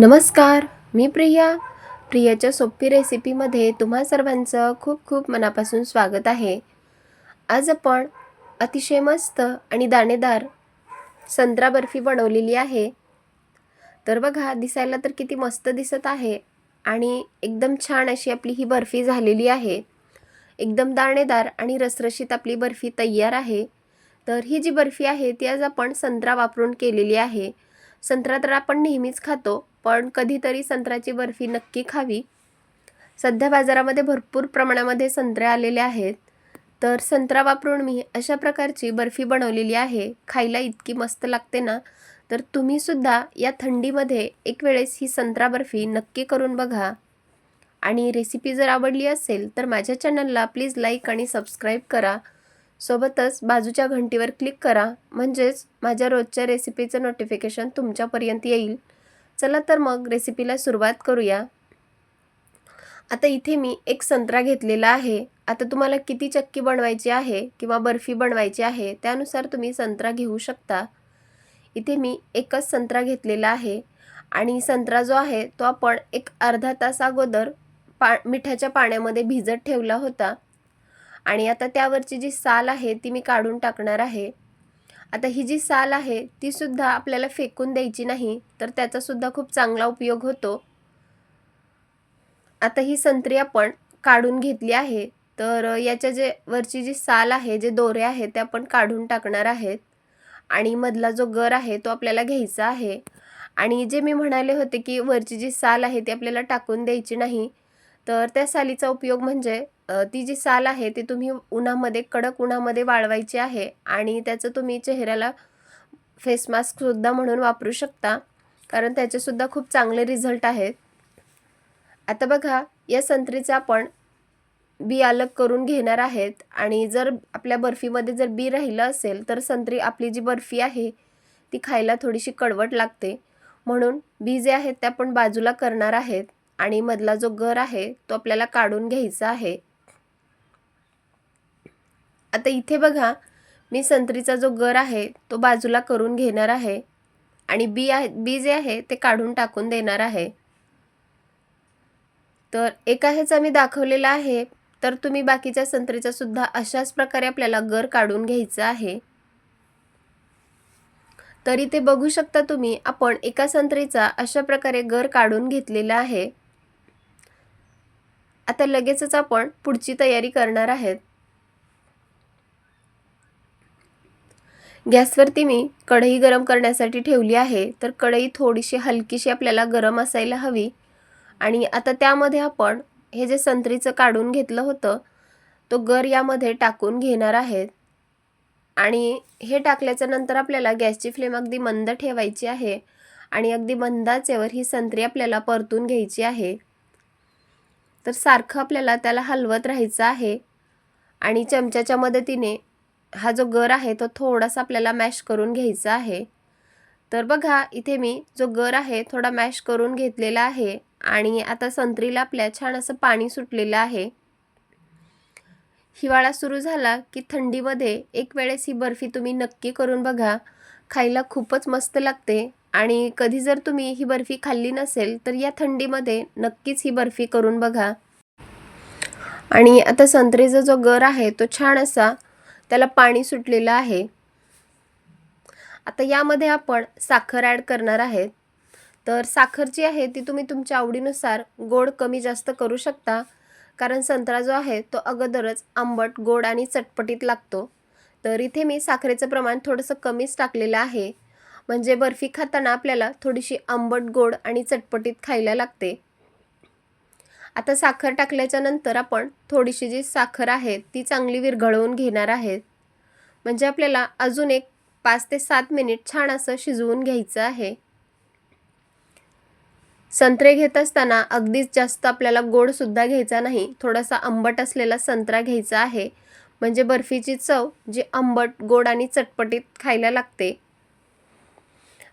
नमस्कार, मी प्रिया. प्रियाच्या सोपी रेसिपीमध्ये तुम्हा सर्वांचं खूप खूप मनापासून स्वागत आहे. आज आपण अतिशय मस्त आणि दाणेदार संत्रा बर्फी बनवलेली आहे. तर बघा, दिसायला तर किती मस्त दिसत आहे आणि एकदम छान अशी आपली ही बर्फी झालेली आहे. एकदम दाणेदार आणि रसरशीत आपली बर्फी तयार आहे. तर ही जी बर्फी आहे ती आज आपण संत्रा वापरून केलेली आहे. संत्रा तर आपण नेहमीच खातो, पण कधीतरी संत्र्याची बर्फी नक्की खावी. सध्या बाजारामध्ये भरपूर प्रमाणामध्ये संत्रे आलेले आहेत. तर संत्रा वापरून मी अशा प्रकारची बर्फी बनवलेली आहे. खायला इतकी मस्त लागते ना, तर तुम्ही सुद्धा या थंडीमध्ये एक वेळेस ही संत्रा बर्फी नक्की करून बघा. आणि रेसिपी जर आवडली असेल तर माझ्या चॅनलला प्लीज लाईक आणि सबस्क्राईब करा. सोबतच बाजूच्या घंटीवर क्लिक करा, म्हणजेच माझ्या रोजच्या रेसिपीचं नोटिफिकेशन तुमच्यापर्यंत येईल. चला तर मग रेसिपीला सुरुवात करूया. आता इथे मी एक संत्रा घेतलेला आहे. आता तुम्हाला किती चक्की बनवायची आहे किंवा बर्फी बनवायची आहे त्यानुसार तुम्ही संत्रा घेऊ शकता. इथे मी एकच संत्रा घेतलेला आहे आणि संत्रा जो आहे तो आपण एक अर्धा तास अगोदर मिठाच्या पाण्यामध्ये भिजत ठेवला होता आणि आता त्यावरची जी साल आहे ती मी काढून टाकणार आहे. आता ही जी साल आहे ती सुद्धा आपल्याला फेकून द्यायची नाही, तर त्याचा सुद्धा खूप चांगला उपयोग होतो. आता ही संत्री आपण काढून घेतली आहे. तर याच्या जे वरची जी साल आहे, जे दोरे आहेत ते आपण काढून टाकणार आहेत आणि मधला जो गर आहे तो आपल्याला घ्यायचा आहे. आणि जे मी म्हणाले होते की वरची जी साल आहे ती आपल्याला टाकून द्यायची नाही, तर त्या सालीचा उपयोग म्हणजे ती जी साल आहे ती तुम्ही उन्हामध्ये, कडक उन्हामध्ये वाळवायची आहे आणि त्याचं तुम्ही चेहऱ्याला फेस मास्क सुद्धा म्हणून वापरू शकता, कारण त्याचे सुद्धा खूप चांगले रिझल्ट आहेत. आता बघा, या संत्रीचा आपण बी अलग करून घेणार आहेत आणि जर आपल्या बर्फीमध्ये जर बी राहिलं असेल तर संत्री आपली जी बर्फी आहे ती खायला थोडीशी कडवट लागते. म्हणून बी जे आहेत ते आपण बाजूला करणार आहेत आणि मधला जो गर आहे तो आपल्याला काढून घ्यायचा आहे. आता इथे बघा, मी संत्रीचा जो गर आहे तो बाजूला करून घेणार आहे आणि बी जे आहे ते काढून टाकून देणार आहे. तर एका ह्याचा मी दाखवलेला आहे, तर तुम्ही बाकीच्या संत्रीचा सुद्धा अशाच प्रकारे आपल्याला गर काढून घ्यायचा आहे. तर इथे बघू शकता तुम्ही, आपण एका संत्रीचा अशा प्रकारे गर काढून घेतलेला आहे. आता लगेचच आपण पुढची तयारी करणार आहेत. गॅसवरती मी कढई गरम करण्यासाठी ठेवली आहे. तर कढई थोडीशी हलकीशी आपल्याला गरम असायला हवी आणि आता त्यामध्ये आपण हे जे संत्रीचं काढून घेतलं होतं तो गर यामध्ये टाकून घेणार आहेत आणि हे टाकल्याच्या नंतर आपल्याला गॅसची फ्लेम अगदी मंद ठेवायची आहे आणि अगदी मंद आचेवर ही संत्री आपल्याला परतून घ्यायची आहे. तर सारखं आपल्याला त्याला हलवत राहायचं आहे आणि चमच्याच्या मदतीने हा जो गर आहे तो थोडासा आपल्याला मॅश करून घ्यायचा आहे. तर बघा, इथे मी जो गर आहे थोडा मॅश करून घेतलेला आहे आणि आता संत्रीला आपल्या छान असं पाणी सुटलेलं आहे. हिवाळा सुरू झाला की थंडीमध्ये एक वेळेस ही बर्फी तुम्ही नक्की करून बघा. खायला खूपच मस्त लागते आणि कधी जर तुम्ही ही बर्फी खाल्ली नसेल तर या थंडीमध्ये नक्कीच ही बर्फी करून बघा. आणि आता संत्रीचा जो गर आहे तो छान असा त्याला पाणी सुटलेलं आहे. आता यामध्ये आपण साखर ॲड करणार आहेत. तर साखर जी आहे ती तुम्ही तुमच्या आवडीनुसार गोड कमी जास्त करू शकता, कारण संत्रा जो आहे तो अगोदरच आंबट, गोड आणि चटपटीत लागतो. तर इथे मी साखरेचं प्रमाण थोडंसं कमीच टाकलेलं आहे, म्हणजे बर्फी खाताना आपल्याला थोडीशी आंबट, गोड आणि चटपटीत खायला लागते. आता साखर टाकल्याच्या नंतर आपण थोडीशी जी साखर आहे ती चांगली विरघळवून घेणार आहेत, म्हणजे आपल्याला अजून एक 5 ते 7 मिनिट छान असं शिजवून घ्यायचं आहे. संत्रे घेत असताना अगदीच जास्त आपल्याला गोड सुद्धा घ्यायचा नाही, थोडासा आंबट असलेला संत्रा घ्यायचा आहे, म्हणजे बर्फीची चव जी आंबट, गोड आणि चटपटीत खायला लागते.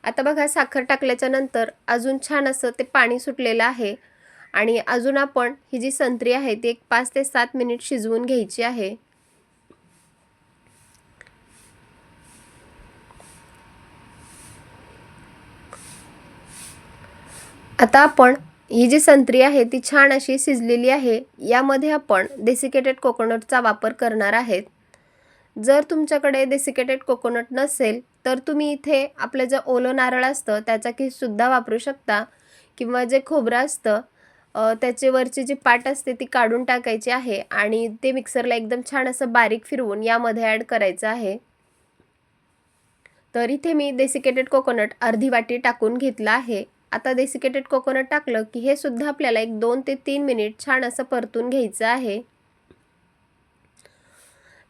आता बघा, साखर टाकल्याच्या नंतर अजून छान असं ते पाणी सुटलेलं आहे आणि अजून आपण ही जी संत्री आहे ती एक 5 ते 7 मिनिट शिजवून घ्यायची आहे. आता आपण ही जी संत्री आहे ती छान अशी शिजलेली आहे. यामध्ये आपण डेसिकेटेड कोकोनटचा वापर करणार आहेत. जर तुमच्याकडे डेसिकेटेड कोकोनट नसेल तर तुम्ही इथे आपलं जे ओलं नारळ असतं त्याचा किससुद्धा वापरू शकता, किंवा जे खोबरं असतं त्याचे वरची जी पाट असते ती काढून टाकायची आहे आणि ते मिक्सरला एकदम छान असं बारीक फिरवून यामध्ये ॲड करायचं आहे. तर इथे मी डेसिकेटेड कोकोनट अर्धी वाटी टाकून घेतला आहे. आता डेसिकेटेड कोकोनट टाकलं की हे सुद्धा आपल्याला एक 2 ते 3 मिनिट छान असं परतून घ्यायचं आहे.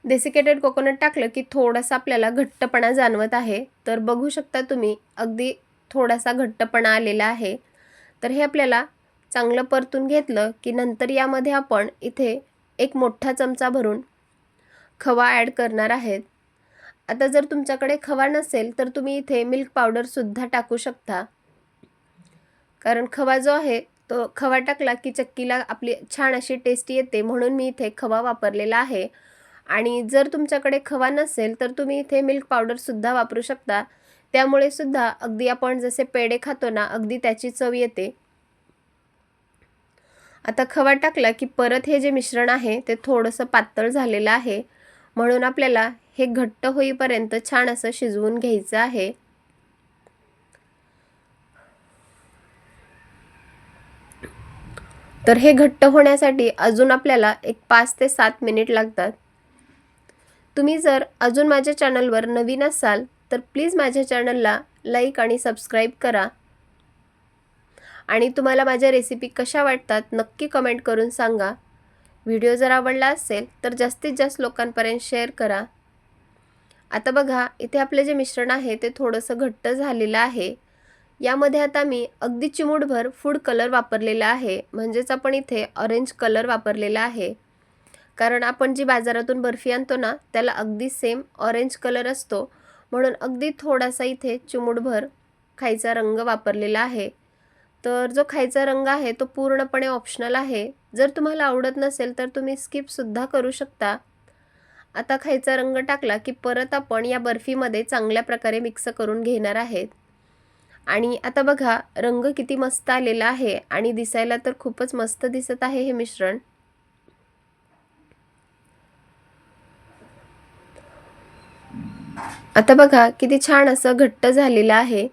डेसिकेटेड कोकोनट टाकलं की थोडासा आपल्याला घट्टपणा जाणवत आहे. तर बघू शकता तुम्ही अगदी थोडासा घट्टपणा आलेला आहे. तर हे आपल्याला चांगलं परतून घेतलं की नंतर यामध्ये आपण इथे एक मोठा चमचा भरून खवा ॲड करणार आहेत. आता जर तुमच्याकडे खवा नसेल तर तुम्ही इथे मिल्क पावडरसुद्धा टाकू शकता, कारण खवा जो आहे तो खवा टाकला की चक्कीला आपली छान अशी टेस्ट येते, म्हणून मी इथे खवा वापरलेला आहे. आणि जर तुमच्याकडे खवा नसेल तर तुम्ही इथे मिल्क पावडरसुद्धा वापरू शकता. त्यामुळे सुद्धा अगदी आपण जसे पेढे खातो ना, अगदी त्याची चव येते. आता खवा टाकला की परत हे जे मिश्रण आहे ते थोडंसं पातळ झालेलं आहे, म्हणून आपल्याला हे घट्ट होईपर्यंत छान असं शिजवून घ्यायचं आहे. तर हे घट्ट होण्यासाठी अजून आपल्याला एक 5 ते 7 मिनिट लागतात. तुम्ही जर अजून माझ्या चॅनलवर नवीन असाल तर प्लीज माझ्या चॅनलला लाईक आणि सबस्क्राईब करा. आणि तुम्हाला माझ्या रेसिपी कशा वाटतात नक्की कमेंट करून सांगा. व्हिडिओ जर आवडला असेल तर जास्तीत जास्त लोकांपर्यंत शेअर करा. आता बघा इथे आपले जे मिश्रण आहे ते थोडंसं घट्ट झालेलं आहे. यामध्ये आता मी अगदी चिमूटभर फूड कलर वापरलेला आहे, म्हणजेच आपण इथे ऑरेंज कलर वापरलेला आहे. कारण आपण जी बाजारातून बर्फी आणतो ना त्याला अगदी सेम ऑरेंज कलर असतो, म्हणून अगदी थोडासा इथे चिमूटभर खायचा रंग वापरलेला आहे. तर जो खायचा रंग आहे तो पूर्णपणे ऑप्शनल आहे. जर तुम्हाला आवडत नसेल तर तुम्ही स्किपसुद्धा करू शकता. आता खायचा रंग टाकला की परत आपण या बर्फीमध्ये चांगल्या प्रकारे मिक्स करून घेणार आहेत. आणि आता बघा रंग किती मस्त आलेला आहे आणि दिसायला तर खूपच मस्त दिसत आहे हे मिश्रण. आता बघा किती छान असं घट्ट झालेलं आहे.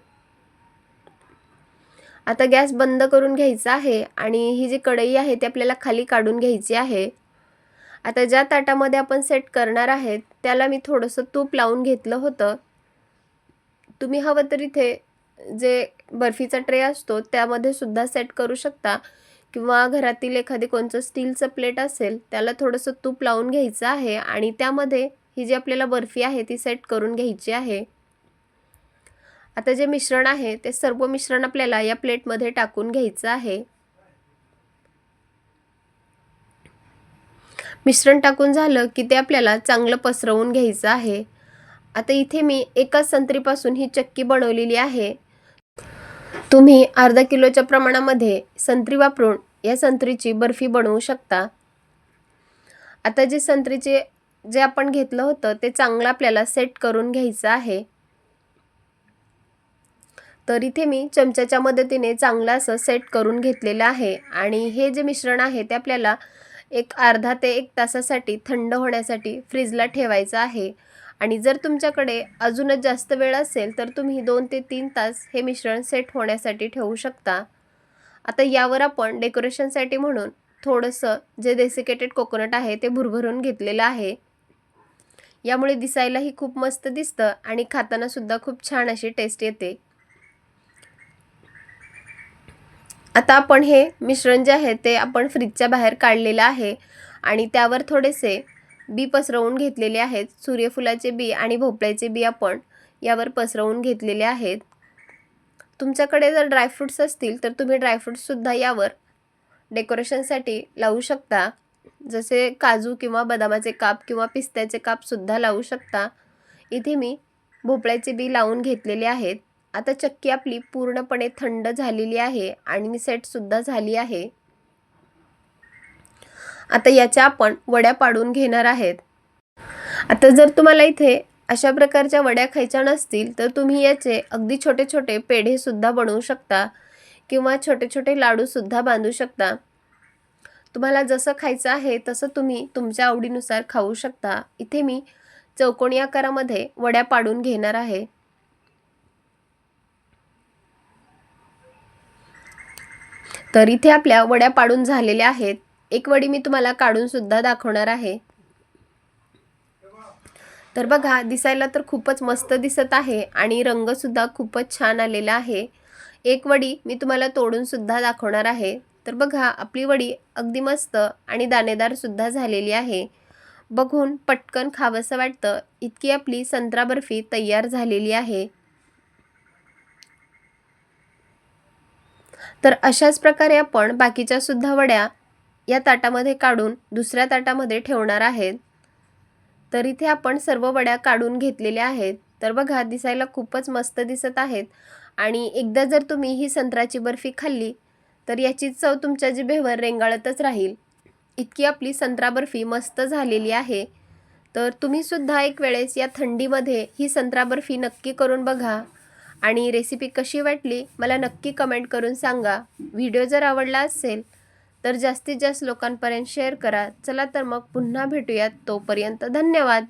आता गॅस बंद करून घ्यायचा आहे आणि ही जी कढई आहे ती आपल्याला खाली काढून घ्यायची आहे. आता ज्या ताटामध्ये आपण सेट करणार आहेत त्याला मी थोडंसं तूप लावून घेतलं होतं. तुम्ही हवं तर इथे जे बर्फीचा ट्रे असतो त्यामध्ये सुद्धा सेट करू शकता, किंवा घरातील एखादी कोणतं स्टीलचं प्लेट असेल त्याला थोडंसं तूप लावून घ्यायचं आहे आणि त्यामध्ये ही जी आपल्याला बर्फी आहे ती सेट करून घ्यायची आहे. आता जे मिश्रण आहे ते सर्व मिश्रण आपल्याला या प्लेटमध्ये टाकून घ्यायचं आहे. मिश्रण टाकून झालं की ते आपल्याला चांगलं पसरवून घ्यायचं आहे. आता इथे मी एकाच संत्रीपासून ही चक्की बनवलेली आहे. तुम्ही अर्धा किलोच्या प्रमाणामध्ये संत्री वापरून या संत्रीची बर्फी बनवू शकता. आता जे संत्रीचे जे आपण घेतलं होतं ते चांगलं आपल्याला सेट करून घ्यायचं आहे. तर इथे मी चमच्याच्या मदतीने चांगलं असं सेट करून घेतलेलं आहे आणि हे जे मिश्रण आहे ते आपल्याला एक अर्धा ते 1 तासासाठी थंड होण्यासाठी फ्रीजला ठेवायचं आहे. आणि जर तुमच्याकडे अजूनच जास्त वेळ असेल तर तुम्ही 2 ते 3 तास हे मिश्रण सेट होण्यासाठी ठेवू शकता. आता यावर आपण डेकोरेशनसाठी म्हणून थोडंसं जे डेसिकेटेड कोकोनट आहे ते भुरभरून घेतलेलं आहे. यामुळे दिसायलाही खूप मस्त दिसतं आणि खाताना सुद्धा खूप छान अशी टेस्ट येते. आता आपण हे मिश्रण जे आहे ते आपण फ्रीजच्या बाहेर काढलेलं आहे आणि त्यावर थोडेसे बी पसरवून घेतलेले आहेत. सूर्यफुलाचे बी आणि भोपळ्याचे बी आपण यावर पसरवून घेतलेले आहेत. तुमच्याकडे जर ड्रायफ्रूट्स असतील तर तुम्ही ड्रायफ्रूट्ससुद्धा यावर डेकोरेशनसाठी लावू शकता. जसे काजू किंवा बदामाचे काप किंवा पिस्त्याचे कापसुद्धा लावू शकता. इथे मी भोपळ्याचे बी लावून घेतलेले आहेत. आता चक्की आपली पूर्णपणे थंड झालेली आहे आणि सेटसुद्धा झाली आहे. आता याच्या आपण वड्या पाडून घेणार आहेत. आता जर तुम्हाला इथे अशा प्रकारच्या वड्या खायच्या नसतील तर तुम्ही याचे अगदी छोटे छोटे पेढेसुद्धा बनवू शकता, किंवा छोटे छोटे लाडूसुद्धा बांधू शकता. तुम्हाला जसं खायचं आहे तसं तुम्ही तुमच्या आवडीनुसार खाऊ शकता. इथे मी चौकोनी आकारामध्ये वड्या पाडून घेणार आहे. तर इथे आपल्या वड्या पाडून झालेल्या आहेत. एक वडी मी तुम्हाला काढून सुद्धा दाखवणार आहे. तर बघा, दिसायला तर खूपच मस्त दिसत आहे आणि रंग सुद्धा खूपच छान आलेला आहे. एक वडी मी तुम्हाला तोडून सुद्धा दाखवणार आहे. तर बघा, आपली वडी अगदी मस्त आणि दाणेदार सुद्धा झालेली आहे. बघून पटकन खावंसं वाटतं इतकी आपली संत्रा बर्फी तयार झालेली आहे. तर अशाच प्रकारे आपण बाकीच्या सुद्धा वड्या या ताटामध्ये काढून दुसऱ्या ताटामध्ये ठेवणार आहेत. तर इथे आपण सर्व वड्या काढून घेतलेल्या आहेत. तर बघा, दिसायला खूपच मस्त दिसत आहेत आणि एकदा जर तुम्ही ही संत्र्याची बर्फी खाल्ली तर याची चव तुमच्या जिभेवर रेंगाळतच राहील. इतकी आपली संत्रा बर्फी मस्त झालेली आहे. तर तुम्ही सुद्धा एक वेळेस या थंडीमध्ये ही संत्रा बर्फी नक्की करून बघा आणि रेसिपी कशी वाटली मला नक्की कमेंट करून सांगा. व्हिडिओ जर आवडला असेल तर जास्तीत जास्त लोकांपर्यंत शेअर करा. चला तर मग पुन्हा भेटूयात. तोपर्यंत धन्यवाद.